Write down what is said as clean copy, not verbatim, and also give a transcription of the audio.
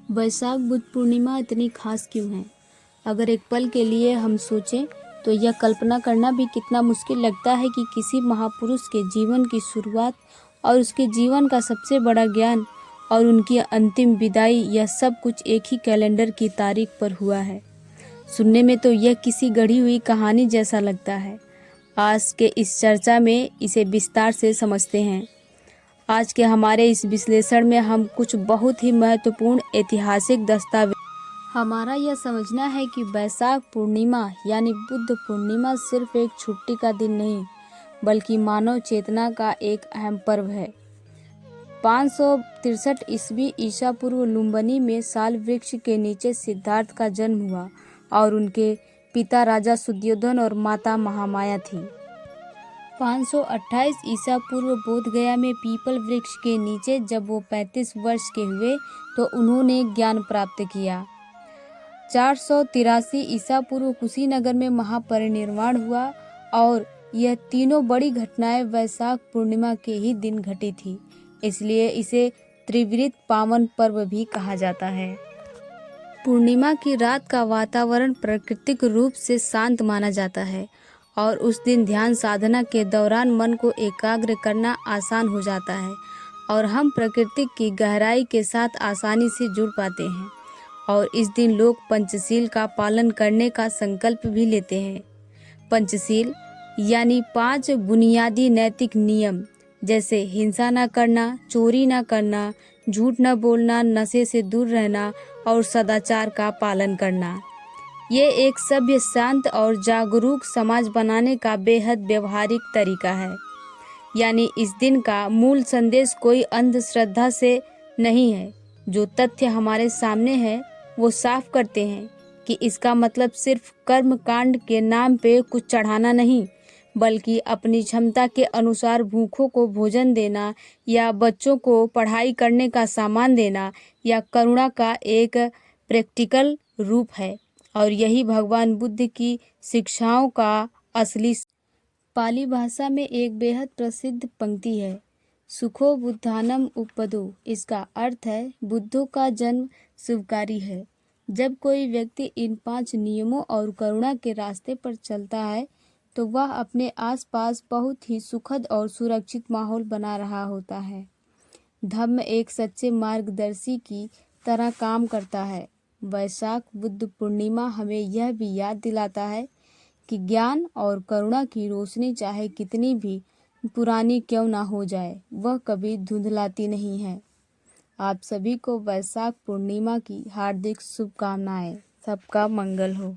वैशाख बुद्ध पूर्णिमा इतनी खास क्यों है? अगर एक पल के लिए हम सोचें तो यह कल्पना करना भी कितना मुश्किल लगता है कि किसी महापुरुष के जीवन की शुरुआत और उसके जीवन का सबसे बड़ा ज्ञान और उनकी अंतिम विदाई, यह सब कुछ एक ही कैलेंडर की तारीख पर हुआ है। सुनने में तो यह किसी गढ़ी हुई कहानी जैसा लगता है। आज के इस चर्चा में इसे विस्तार से समझते हैं। आज के हमारे इस विश्लेषण में हम कुछ बहुत ही महत्वपूर्ण ऐतिहासिक दस्तावेज। हमारा यह समझना है कि वैशाख पूर्णिमा यानी बुद्ध पूर्णिमा सिर्फ एक छुट्टी का दिन नहीं, बल्कि मानव चेतना का एक अहम पर्व है। 563 ईस्वी ईसा पूर्व लुम्बिनी में साल वृक्ष के नीचे सिद्धार्थ का जन्म हुआ और उनके पिता राजा सुद्धोधन और माता महामाया थी। 528 ईसा पूर्व बोध गया में पीपल वृक्ष के नीचे जब वो 35 वर्ष के हुए तो उन्होंने ज्ञान प्राप्त किया। 483 ईसा पूर्व कुशीनगर में महापरिनिर्वाण हुआ और यह तीनों बड़ी घटनाएं वैशाख पूर्णिमा के ही दिन घटी थी, इसलिए इसे त्रिवृत पावन पर्व भी कहा जाता है। पूर्णिमा की रात का वातावरण प्राकृतिक रूप से शांत माना जाता है और उस दिन ध्यान साधना के दौरान मन को एकाग्र करना आसान हो जाता है और हम प्रकृति की गहराई के साथ आसानी से जुड़ पाते हैं। और इस दिन लोग पंचशील का पालन करने का संकल्प भी लेते हैं। पंचशील यानी 5 बुनियादी नैतिक नियम, जैसे हिंसा न करना, चोरी न करना, झूठ न बोलना, नशे से दूर रहना और सदाचार का पालन करना। ये एक सभ्य, शांत और जागरूक समाज बनाने का बेहद व्यवहारिक तरीका है। यानी इस दिन का मूल संदेश कोई अंधश्रद्धा से नहीं है। जो तथ्य हमारे सामने है वो साफ करते हैं कि इसका मतलब सिर्फ कर्म कांड के नाम पे कुछ चढ़ाना नहीं, बल्कि अपनी क्षमता के अनुसार भूखों को भोजन देना या बच्चों को पढ़ाई करने का सामान देना या करुणा का एक प्रैक्टिकल रूप है। और यही भगवान बुद्ध की शिक्षाओं का असली। पाली भाषा में एक बेहद प्रसिद्ध पंक्ति है, सुखो बुद्धानम उपपदो। इसका अर्थ है बुद्धों का जन्म शुभकारी है। जब कोई व्यक्ति इन 5 नियमों और करुणा के रास्ते पर चलता है तो वह अपने आसपास बहुत ही सुखद और सुरक्षित माहौल बना रहा होता है। धम्म एक सच्चे मार्गदर्शी की तरह काम करता है। वैशाख बुद्ध पूर्णिमा हमें यह भी याद दिलाता है कि ज्ञान और करुणा की रोशनी चाहे कितनी भी पुरानी क्यों ना हो जाए, वह कभी धुंधलाती नहीं है। आप सभी को वैशाख पूर्णिमा की हार्दिक शुभकामनाएं। सबका मंगल हो।